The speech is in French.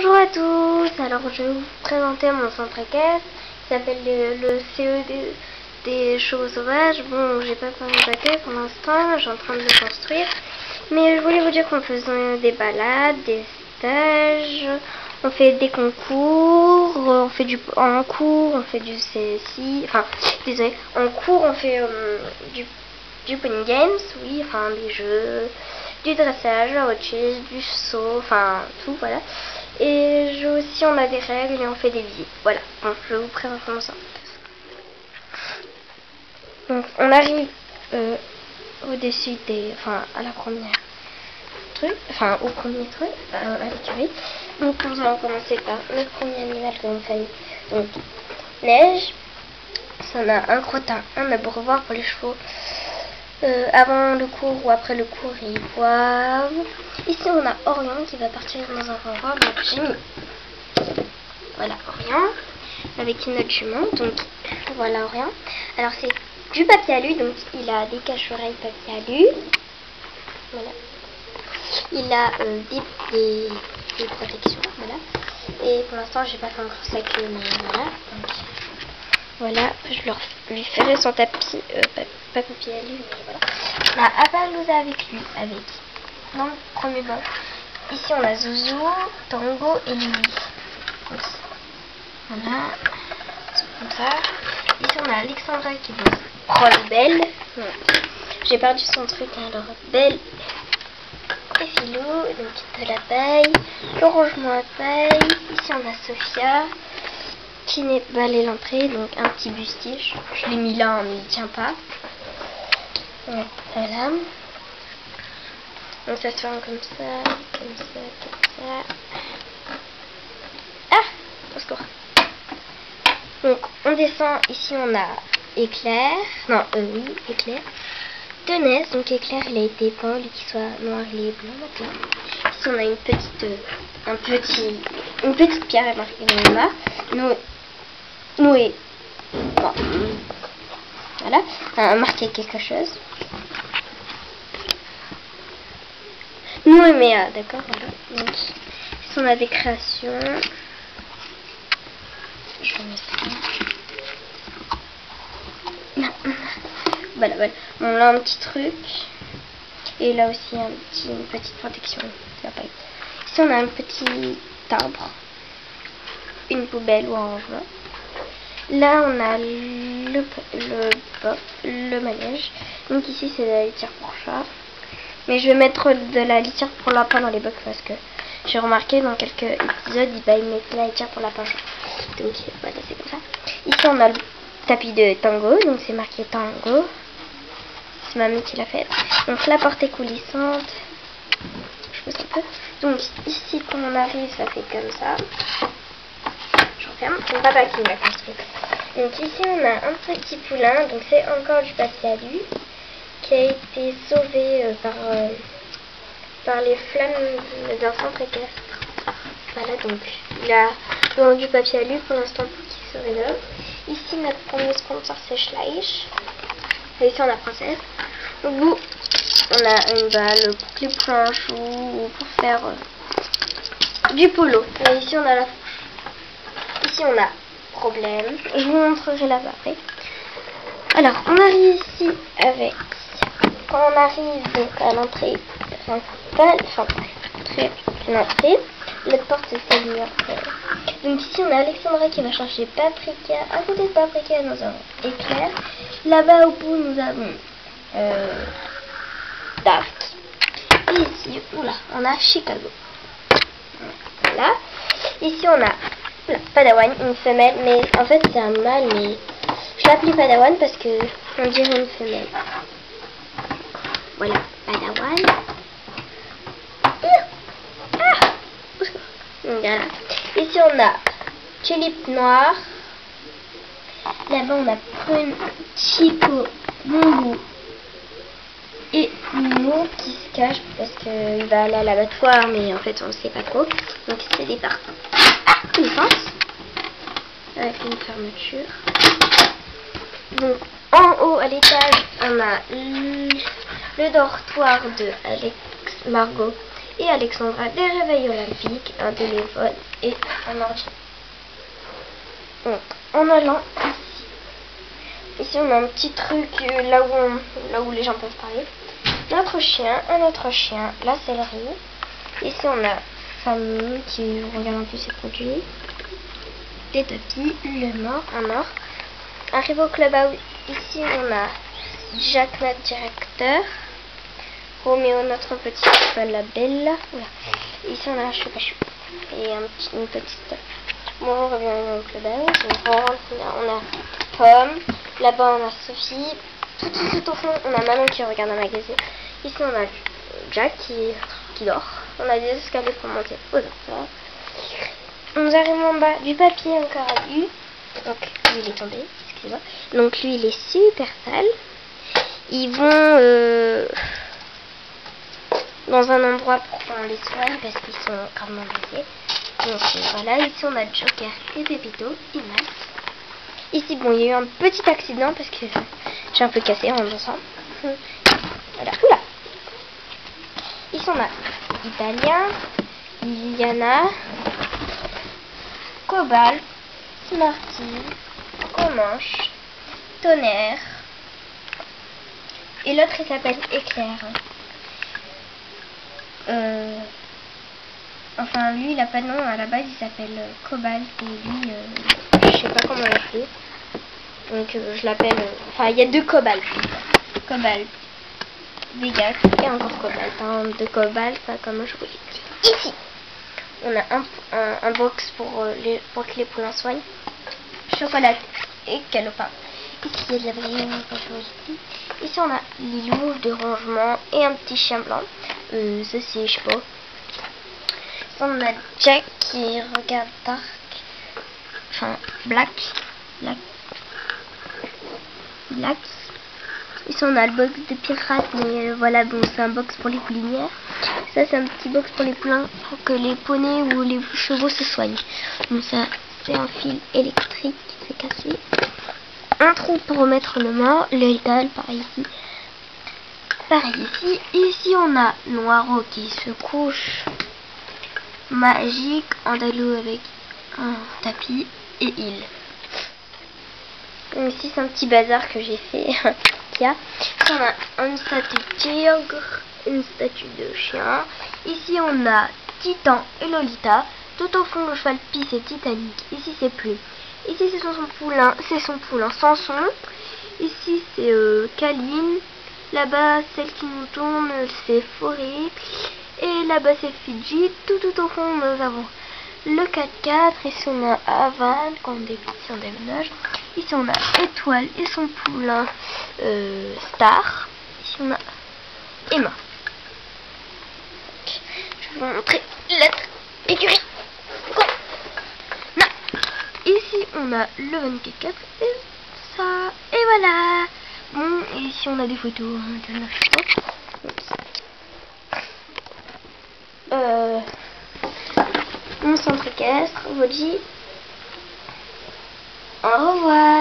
Bonjour à tous, alors je vais vous présenter mon centre équestre qui s'appelle le CE des chevaux sauvages. Bon, j'ai pas vraiment paquet pour l'instant, je suis en train de le construire. Mais je voulais vous dire qu'on faisait des balades, des stages, on fait des concours, on fait en cours, on fait du CSI, enfin, désolé, en cours on fait du pony games, oui, enfin des jeux, du dressage, la hotchise, du saut, enfin tout, voilà. Et aussi on a des règles et on fait des visites. Voilà, bon, je vais vous présenter mon centre. Donc on arrive au-dessus à la première truc, enfin au premier truc, à l'écurie. Donc on va commencer par le premier animal que nous fait. Donc neige, ça on a un crottin, un abreuvoir pour les chevaux. Avant le cours ou après le cours, ils boivent. Ici on a Orion qui va partir dans un endroit, donc j'ai mis voilà Orion avec une autre jument, donc voilà Orion. Alors c'est du papier alu, donc il a des cache-oreilles papier alu, voilà. Il a des protections, voilà. Et pour l'instant j'ai pas fait encore sa queue, mais voilà. Donc, voilà, je lui ferai son tapis, pas papier alu, mais voilà. On a Appaloosa avec lui, dans le premier bloc. Ici on a Zouzou, Tango et Lily. Voilà, comme ça. Ici on a Alexandra qui veut prendre Belle. J'ai perdu son truc, alors Belle et Philou, donc de la paille, le rangement à paille. Ici on a Sophia qui n'est pas allée l'entrée, donc un petit bustiche. Je l'ai mis là mais il tient pas. Donc, voilà. Donc ça se fait comme ça, comme ça, comme ça. Ah, au secours. Donc on descend, ici on a Éclair, non oui, Éclair, Tenez, donc Éclair il a été peint, lui qui soit noir, il est blanc maintenant. Ici on a une petite pierre marquée Noé, Noé, bon, voilà, marqué quelque chose. Noé Méa, d'accord, voilà. Donc ici on a des créations. Je vais mettre ça. Non. Voilà. On a un petit truc. Et là aussi une petite protection. Ici on a un petit arbre. Une poubelle ou un rangement. Là on a le manège. Donc ici c'est de la litière pour chat. Mais je vais mettre de la litière pour lapin dans les box parce que j'ai remarqué dans quelques épisodes ils mettent de la litière pour lapin chat. Donc voilà, c'est comme ça. Ici on a le tapis de Tango, donc c'est marqué Tango. C'est mamie qui l'a fait. Donc la porte est coulissante. Je pousse un peu. Donc ici quand on arrive, ça fait comme ça. Je referme. C'est papa qui l'a construit. Donc ici on a un petit poulain. Donc c'est encore du papier alu qui a été sauvé par les flammes d'un centre équestre. Voilà, donc il a dans du papier alu pour l'instant pour qu'il se rénove. Ici notre premier sponsor c'est Schleich. Et ici on a Princesse. Au bout on a une balle pour les planches ou pour faire du polo. Et ici on a la fourche. Ici on a Problème. Je vous montrerai là-bas après. Alors on arrive ici avec, quand on arrive donc à l'entrée principale, l'entrée, la porte c'est celle-là. Donc ici on a Alexandra qui va chercher Paprika. À côté de Paprika nous avons Éclair. Là-bas au bout nous avons Dark. Et ici, on a Chicago. Voilà. Ici on a Padawan, une femelle, mais en fait c'est un mâle, mais je l'appelle Padawan parce que on dirait une femelle. Voilà, Padawan. Voilà. Ici on a Tulip Noir. Là-bas on a Prune, Chico, Bongo et Mimo qui se cache parce qu'il va aller à l'abattoir, mais en fait on ne sait pas trop. Donc c'est des partants. Une fence avec une fermeture. Donc en haut à l'étage on a le dortoir de Alex, Margot Et Alexandra des réveils olympiques, un téléphone et un ordi. Donc, en allant ici on a un petit truc là où les gens peuvent parler. Notre chien, un autre chien, la céleri. Ici on a famille qui regarde un peu ses produits. Des tapis, le mort, un or. Arrivé au clubhouse, ici on a Jack notre directeur. Roméo notre petit cheval, la belle. Voilà. Ici on a Choupa-Chou. Et une petite. Bon, on revient au clubhouse. On a Pomme. Là-bas on a Sophie. Tout au fond on a Manon qui regarde un magazine. Ici on a Jack qui dort. On a des escaliers pour monter aux enfers. Nous arrivons en bas du papier encore à lui. Donc lui il est tombé, excusez-moi. Donc lui il est super sale. Ils vont dans un endroit pour qu'on les soigne parce qu'ils sont gravement blessés. Donc voilà, ici on a Joker et Pépito et Max. Ici bon il y a eu un petit accident parce que j'ai un peu cassé en dansant. Voilà, oula. Ici on a Italien, Liliana, Cobalt, Smarty, Comanche, Tonnerre. Et l'autre il s'appelle Éclair. Enfin lui il a pas de nom, à la base il s'appelle Cobalt et lui je sais pas comment l'appeler. Donc je l'appelle, enfin il y a deux Cobalt. Cobalt, Vegas et encore Cobalt. Hein, de Cobalt, comme je vous l'ai dit. Ici on a un box pour que les poulains soignent. Chocolat et calepin. Ici il y a de la brille, comme je vous l'ai dit. Ici on a Lilou de rangement et un petit chien blanc. Ça c'est je sais pas. Ici on a Jack qui regarde Dark. Enfin Black. Ici on a le box de pirate, mais voilà, bon c'est un box pour les poulinières. Ça c'est un petit box pour les poulains pour que les poneys ou les chevaux se soignent. Donc ça c'est un fil électrique qui s'est cassé. Un trou pour remettre le mort, le létal, pareil ici. Ici on a Noiro qui se couche. Magique, Andalou avec un tapis et île. Ici c'est un petit bazar que j'ai fait. Ici on a une statue de tigre, une statue de chien. Ici on a Titan et Lolita. Tout au fond le cheval pisse et Titanic. Ici c'est Plume. Ici c'est son poulain Samson. Ici c'est Kaline. Là-bas celle qui nous tourne c'est Forêt. Et là-bas c'est Fidji. Tout au fond nous avons le 4x4. Ici on a Havane quand on déménage. Ici on a Étoile et son poulain Star. Ici on a Emma. Je vais vous montrer l'autre écurie. Ici on a le 24 et ça. Et voilà. Bon, et ici on a des photos de la mon centre équestre vous dit au revoir.